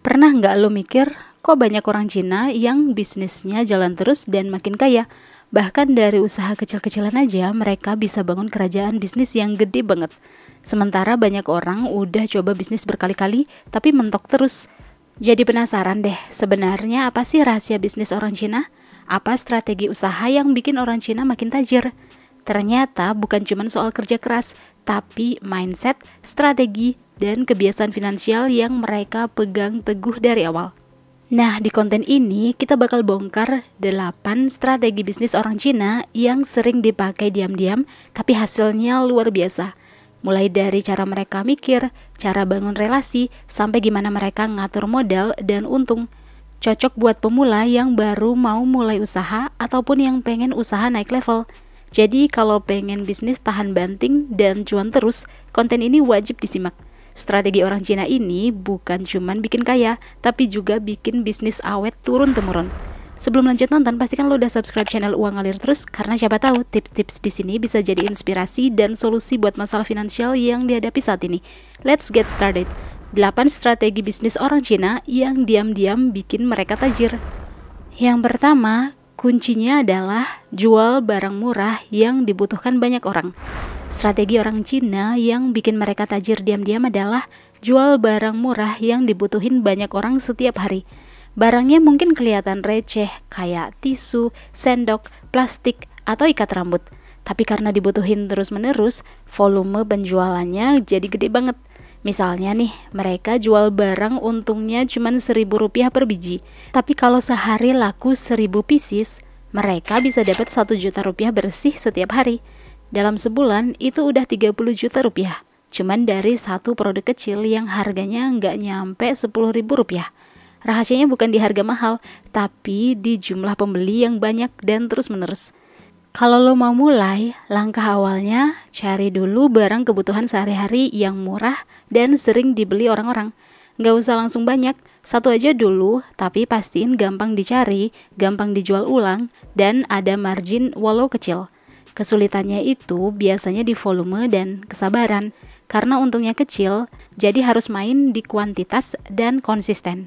Pernah nggak lo mikir, kok banyak orang Cina yang bisnisnya jalan terus dan makin kaya? Bahkan dari usaha kecil-kecilan aja mereka bisa bangun kerajaan bisnis yang gede banget. Sementara banyak orang udah coba bisnis berkali-kali tapi mentok terus. Jadi penasaran deh, sebenarnya apa sih rahasia bisnis orang Cina? Apa strategi usaha yang bikin orang Cina makin tajir? Ternyata bukan cuma soal kerja keras, tapi mindset, strategi, dan kebiasaan finansial yang mereka pegang teguh dari awal. Nah, di konten ini kita bakal bongkar 8 strategi bisnis orang Cina yang sering dipakai diam-diam tapi hasilnya luar biasa. Mulai dari cara mereka mikir, cara bangun relasi, sampai gimana mereka ngatur modal dan untung. Cocok buat pemula yang baru mau mulai usaha ataupun yang pengen usaha naik level. Jadi kalau pengen bisnis tahan banting dan cuan terus, konten ini wajib disimak. Strategi orang Cina ini bukan cuman bikin kaya, tapi juga bikin bisnis awet turun-temurun. Sebelum lanjut nonton, pastikan lo udah subscribe channel Uang Ngalir Terus, karena siapa tahu tips-tips di sini bisa jadi inspirasi dan solusi buat masalah finansial yang dihadapi saat ini. Let's get started. 8 strategi bisnis orang Cina yang diam-diam bikin mereka tajir. Yang pertama, kuncinya adalah jual barang murah yang dibutuhkan banyak orang. Strategi orang Cina yang bikin mereka tajir diam-diam adalah jual barang murah yang dibutuhin banyak orang setiap hari. Barangnya mungkin kelihatan receh, kayak tisu, sendok, plastik, atau ikat rambut. Tapi karena dibutuhin terus-menerus, volume penjualannya jadi gede banget. Misalnya nih, mereka jual barang untungnya cuma Rp1.000 per biji. Tapi kalau sehari laku 1.000 pieces, mereka bisa dapat Rp1.000.000 bersih setiap hari. Dalam sebulan itu udah Rp30 juta. Cuman dari satu produk kecil yang harganya nggak nyampe Rp10.000. Rahasianya bukan di harga mahal, tapi di jumlah pembeli yang banyak dan terus-menerus. Kalau lo mau mulai, langkah awalnya cari dulu barang kebutuhan sehari-hari yang murah dan sering dibeli orang-orang. Nggak usah langsung banyak, satu aja dulu, tapi pastiin gampang dicari, gampang dijual ulang, dan ada margin walau kecil. Kesulitannya itu biasanya di volume dan kesabaran. Karena untungnya kecil, jadi harus main di kuantitas dan konsisten.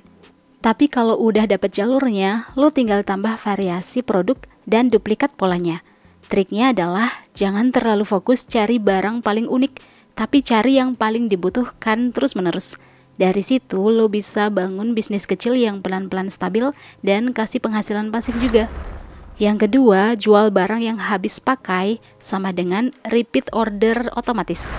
Tapi kalau udah dapet jalurnya, lo tinggal tambah variasi produk dan duplikat polanya. Triknya adalah jangan terlalu fokus cari barang paling unik, tapi cari yang paling dibutuhkan terus-menerus. Dari situ lo bisa bangun bisnis kecil yang pelan-pelan stabil dan kasih penghasilan pasif juga. Yang kedua, jual barang yang habis pakai sama dengan repeat order otomatis.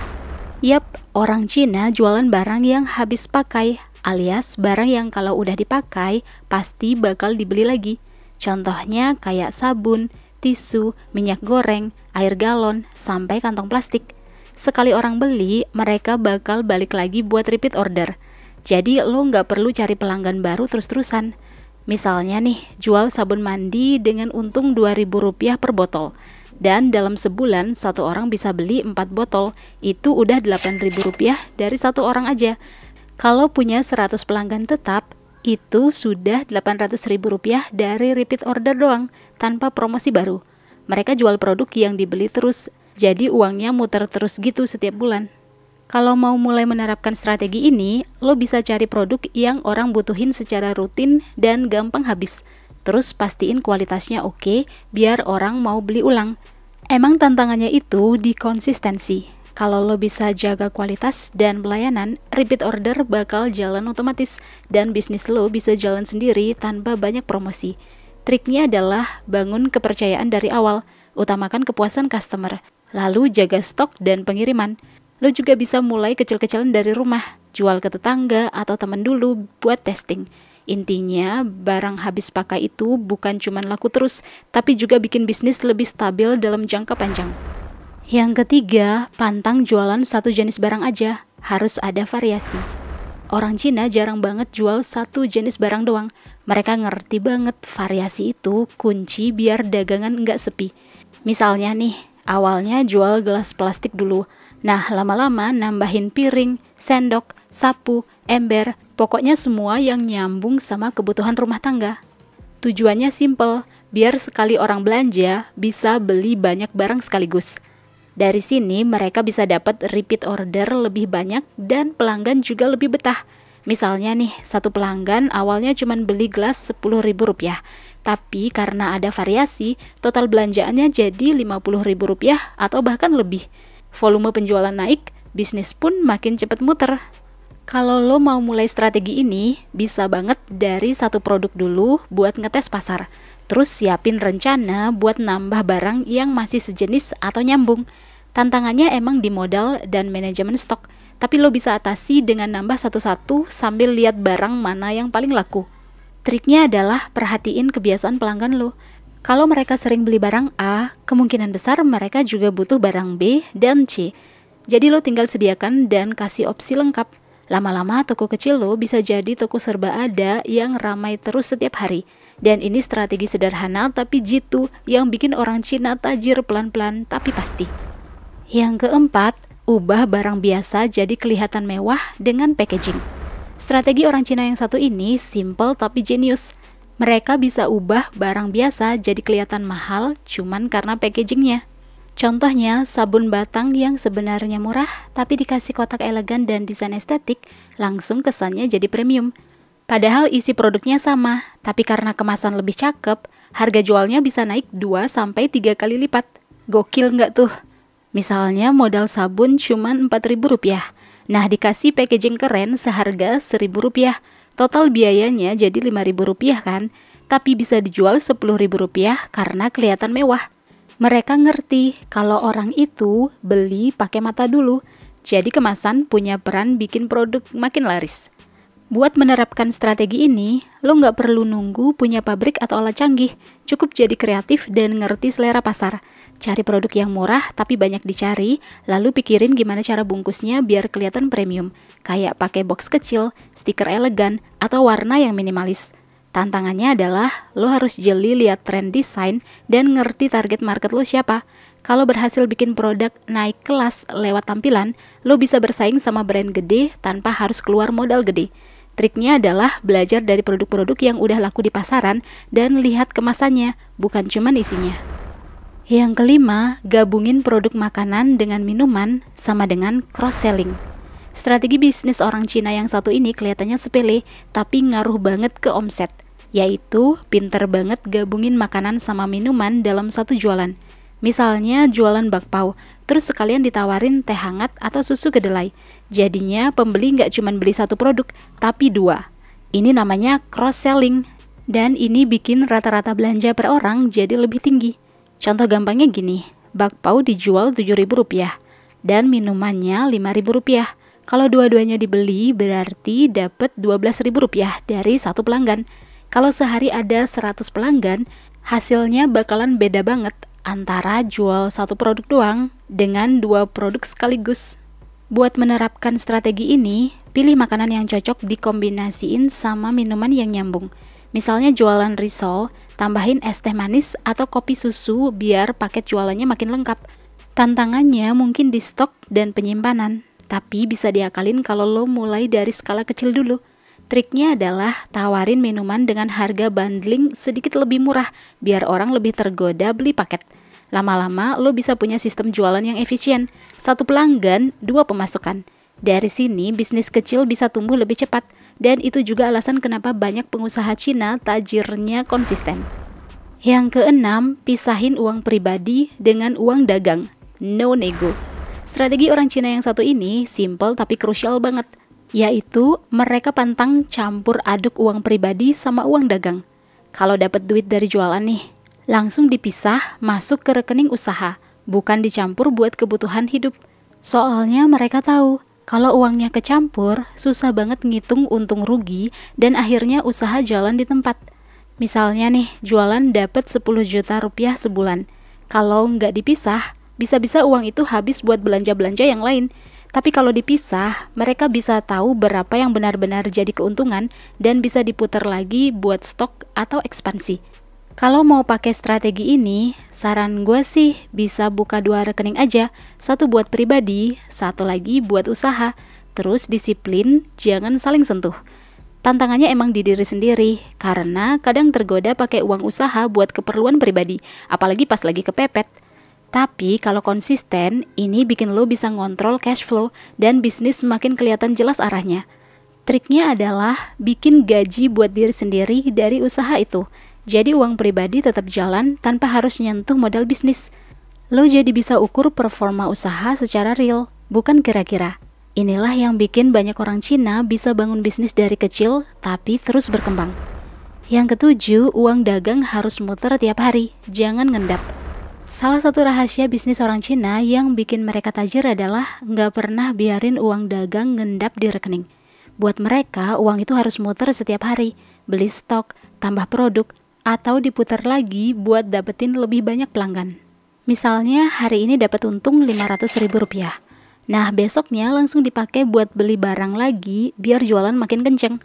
Yap, orang Cina jualan barang yang habis pakai, alias barang yang kalau udah dipakai pasti bakal dibeli lagi. Contohnya kayak sabun, tisu, minyak goreng, air galon, sampai kantong plastik. Sekali orang beli, mereka bakal balik lagi buat repeat order. Jadi lo nggak perlu cari pelanggan baru terus-terusan. Misalnya nih, jual sabun mandi dengan untung Rp2.000 per botol. Dan dalam sebulan, satu orang bisa beli 4 botol. Itu udah Rp8.000 dari satu orang aja. Kalau punya 100 pelanggan tetap, itu sudah Rp800.000 dari repeat order doang, tanpa promosi baru. Mereka jual produk yang dibeli terus, jadi uangnya muter terus gitu setiap bulan. Kalau mau mulai menerapkan strategi ini, lo bisa cari produk yang orang butuhin secara rutin dan gampang habis. Terus pastiin kualitasnya oke, biar orang mau beli ulang. Emang tantangannya itu di konsistensi. Kalau lo bisa jaga kualitas dan pelayanan, repeat order bakal jalan otomatis dan bisnis lo bisa jalan sendiri tanpa banyak promosi. Triknya adalah bangun kepercayaan dari awal, utamakan kepuasan customer, lalu jaga stok dan pengiriman. Lo juga bisa mulai kecil-kecilan dari rumah, jual ke tetangga atau teman dulu buat testing. Intinya, barang habis pakai itu bukan cuma laku terus, tapi juga bikin bisnis lebih stabil dalam jangka panjang. Yang ketiga, pantang jualan satu jenis barang aja, harus ada variasi. Orang Cina jarang banget jual satu jenis barang doang. Mereka ngerti banget variasi itu kunci biar dagangan nggak sepi. Misalnya nih, awalnya jual gelas plastik dulu. Nah, lama-lama nambahin piring, sendok, sapu, ember, pokoknya semua yang nyambung sama kebutuhan rumah tangga. Tujuannya simple, biar sekali orang belanja bisa beli banyak barang sekaligus. Dari sini mereka bisa dapat repeat order lebih banyak dan pelanggan juga lebih betah. Misalnya nih, satu pelanggan awalnya cuma beli gelas Rp10.000, tapi karena ada variasi, total belanjaannya jadi Rp50.000 atau bahkan lebih. Volume penjualan naik, bisnis pun makin cepat muter. Kalau lo mau mulai strategi ini, bisa banget dari satu produk dulu buat ngetes pasar. Terus siapin rencana buat nambah barang yang masih sejenis atau nyambung. Tantangannya emang di modal dan manajemen stok, tapi lo bisa atasi dengan nambah satu-satu sambil lihat barang mana yang paling laku. Triknya adalah perhatiin kebiasaan pelanggan lo. Kalau mereka sering beli barang A, kemungkinan besar mereka juga butuh barang B dan C. Jadi lo tinggal sediakan dan kasih opsi lengkap. Lama-lama toko kecil lo bisa jadi toko serba ada yang ramai terus setiap hari. Dan ini strategi sederhana tapi jitu yang bikin orang Cina tajir pelan-pelan tapi pasti. Yang keempat, ubah barang biasa jadi kelihatan mewah dengan packaging. Strategi orang Cina yang satu ini simple tapi jenius. Mereka bisa ubah barang biasa jadi kelihatan mahal cuman karena packagingnya. Contohnya, sabun batang yang sebenarnya murah tapi dikasih kotak elegan dan desain estetik, langsung kesannya jadi premium. Padahal isi produknya sama, tapi karena kemasan lebih cakep, harga jualnya bisa naik 2-3 kali lipat. Gokil nggak tuh? Misalnya modal sabun cuma Rp4.000, nah dikasih packaging keren seharga Rp1.000. Total biayanya jadi Rp5.000 kan? Tapi bisa dijual Rp10.000 karena kelihatan mewah. Mereka ngerti kalau orang itu beli pakai mata dulu, jadi kemasan punya peran bikin produk makin laris. Buat menerapkan strategi ini, lo nggak perlu nunggu punya pabrik atau alat canggih, cukup jadi kreatif dan ngerti selera pasar. Cari produk yang murah tapi banyak dicari, lalu pikirin gimana cara bungkusnya biar kelihatan premium, kayak pakai box kecil, stiker elegan, atau warna yang minimalis. Tantangannya adalah lo harus jeli lihat tren desain dan ngerti target market lo siapa. Kalau berhasil bikin produk naik kelas lewat tampilan, lo bisa bersaing sama brand gede tanpa harus keluar modal gede. Triknya adalah belajar dari produk-produk yang udah laku di pasaran dan lihat kemasannya, bukan cuma isinya. Yang kelima, gabungin produk makanan dengan minuman sama dengan cross-selling. Strategi bisnis orang Cina yang satu ini kelihatannya sepele, tapi ngaruh banget ke omset, yaitu pinter banget gabungin makanan sama minuman dalam satu jualan. Misalnya jualan bakpao, terus sekalian ditawarin teh hangat atau susu kedelai. Jadinya pembeli nggak cuma beli satu produk, tapi dua. Ini namanya cross-selling, dan ini bikin rata-rata belanja per orang jadi lebih tinggi. Contoh gampangnya gini, bakpao dijual Rp7.000 dan minumannya Rp5.000. Kalau dua-duanya dibeli berarti dapat Rp12.000 dari satu pelanggan. Kalau sehari ada 100 pelanggan, hasilnya bakalan beda banget antara jual satu produk doang dengan 2 produk sekaligus. Buat menerapkan strategi ini, pilih makanan yang cocok dikombinasiin sama minuman yang nyambung. Misalnya jualan risol, tambahin es teh manis atau kopi susu biar paket jualannya makin lengkap. Tantangannya mungkin di stok dan penyimpanan, tapi bisa diakalin kalau lo mulai dari skala kecil dulu. Triknya adalah tawarin minuman dengan harga bundling sedikit lebih murah, biar orang lebih tergoda beli paket. Lama-lama lo bisa punya sistem jualan yang efisien, 1 pelanggan, 2 pemasukan. Dari sini bisnis kecil bisa tumbuh lebih cepat, dan itu juga alasan kenapa banyak pengusaha Cina tajirnya konsisten. Yang keenam, pisahin uang pribadi dengan uang dagang. No nego. Strategi orang Cina yang satu ini simple tapi krusial banget, yaitu mereka pantang campur aduk uang pribadi sama uang dagang. Kalau dapat duit dari jualan nih, langsung dipisah masuk ke rekening usaha, bukan dicampur buat kebutuhan hidup. Soalnya mereka tahu, kalau uangnya kecampur, susah banget ngitung untung rugi dan akhirnya usaha jalan di tempat. Misalnya nih, jualan dapat Rp10 juta sebulan. Kalau nggak dipisah, bisa-bisa uang itu habis buat belanja-belanja yang lain. Tapi kalau dipisah, mereka bisa tahu berapa yang benar-benar jadi keuntungan dan bisa diputar lagi buat stok atau ekspansi. Kalau mau pakai strategi ini, saran gue sih bisa buka 2 rekening aja, 1 buat pribadi, 1 lagi buat usaha. Terus disiplin, jangan saling sentuh. Tantangannya emang di diri sendiri, karena kadang tergoda pakai uang usaha buat keperluan pribadi, apalagi pas lagi kepepet. Tapi kalau konsisten, ini bikin lo bisa ngontrol cash flow dan bisnis semakin kelihatan jelas arahnya. Triknya adalah bikin gaji buat diri sendiri dari usaha itu. Jadi uang pribadi tetap jalan tanpa harus nyentuh modal bisnis. Lo jadi bisa ukur performa usaha secara real, bukan kira-kira. Inilah yang bikin banyak orang Cina bisa bangun bisnis dari kecil tapi terus berkembang. Yang ketujuh, uang dagang harus muter tiap hari, jangan ngendap. Salah satu rahasia bisnis orang Cina yang bikin mereka tajir adalah nggak pernah biarin uang dagang ngendap di rekening. Buat mereka, uang itu harus muter setiap hari, beli stok, tambah produk, atau diputar lagi buat dapetin lebih banyak pelanggan. Misalnya hari ini dapat untung Rp500.000. Nah, besoknya langsung dipakai buat beli barang lagi biar jualan makin kenceng.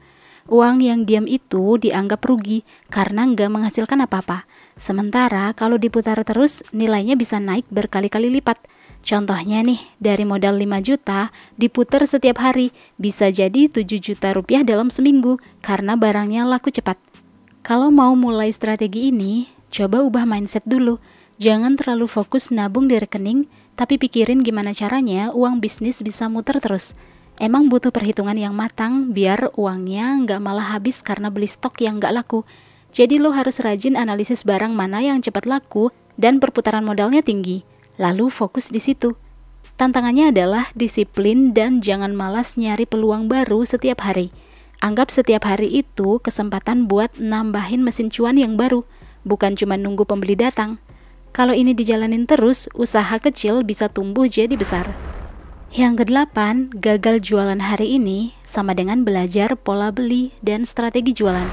Uang yang diam itu dianggap rugi karena nggak menghasilkan apa-apa. Sementara kalau diputar terus, nilainya bisa naik berkali-kali lipat. Contohnya nih, dari modal 5 juta, diputar setiap hari, bisa jadi 7 juta rupiah dalam seminggu karena barangnya laku cepat. Kalau mau mulai strategi ini, coba ubah mindset dulu. Jangan terlalu fokus nabung di rekening, tapi pikirin gimana caranya uang bisnis bisa muter terus. Emang butuh perhitungan yang matang biar uangnya nggak malah habis karena beli stok yang nggak laku. Jadi lo harus rajin analisis barang mana yang cepat laku dan perputaran modalnya tinggi. Lalu fokus di situ. Tantangannya adalah disiplin dan jangan malas nyari peluang baru setiap hari. Anggap setiap hari itu kesempatan buat nambahin mesin cuan yang baru, bukan cuma nunggu pembeli datang. Kalau ini dijalanin terus, usaha kecil bisa tumbuh jadi besar. Yang kedelapan, gagal jualan hari ini sama dengan belajar pola beli dan strategi jualan.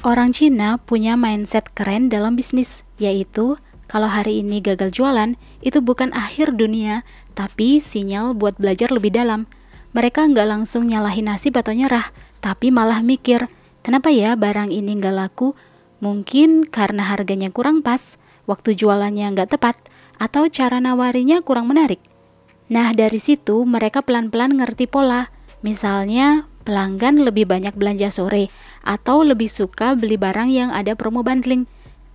Orang Cina punya mindset keren dalam bisnis, yaitu kalau hari ini gagal jualan, itu bukan akhir dunia, tapi sinyal buat belajar lebih dalam. Mereka nggak langsung nyalahin nasib atau nyerah, tapi malah mikir, kenapa ya barang ini nggak laku? Mungkin karena harganya kurang pas, waktu jualannya nggak tepat, atau cara nawarinya kurang menarik. Nah, dari situ mereka pelan-pelan ngerti pola. Misalnya, pelanggan lebih banyak belanja sore, atau lebih suka beli barang yang ada promo bundling.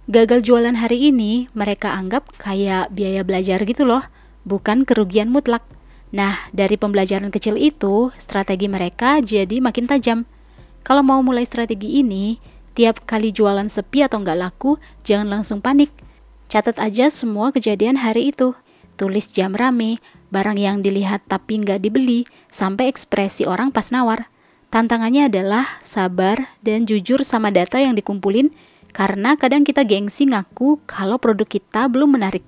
Gagal jualan hari ini, mereka anggap kayak biaya belajar gitu loh, bukan kerugian mutlak. Nah, dari pembelajaran kecil itu, strategi mereka jadi makin tajam. Kalau mau mulai strategi ini, tiap kali jualan sepi atau nggak laku, jangan langsung panik. Catat aja semua kejadian hari itu. Tulis jam rame, barang yang dilihat tapi nggak dibeli, sampai ekspresi orang pas nawar. Tantangannya adalah sabar dan jujur sama data yang dikumpulin, karena kadang kita gengsi ngaku kalau produk kita belum menarik.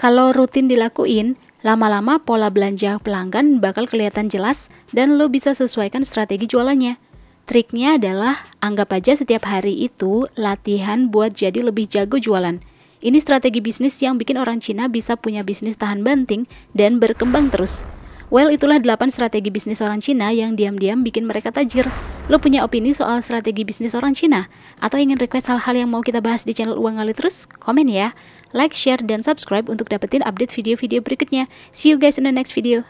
Kalau rutin dilakuin, lama-lama pola belanja pelanggan bakal kelihatan jelas dan lo bisa sesuaikan strategi jualannya. Triknya adalah anggap aja setiap hari itu latihan buat jadi lebih jago jualan. Ini strategi bisnis yang bikin orang Cina bisa punya bisnis tahan banting dan berkembang terus. Well, itulah 8 strategi bisnis orang Cina yang diam-diam bikin mereka tajir. Lo punya opini soal strategi bisnis orang Cina? Atau ingin request hal-hal yang mau kita bahas di channel Uang Ngalir Terus? Komen ya. Like, share, dan subscribe untuk dapetin update video-video berikutnya. See you guys in the next video.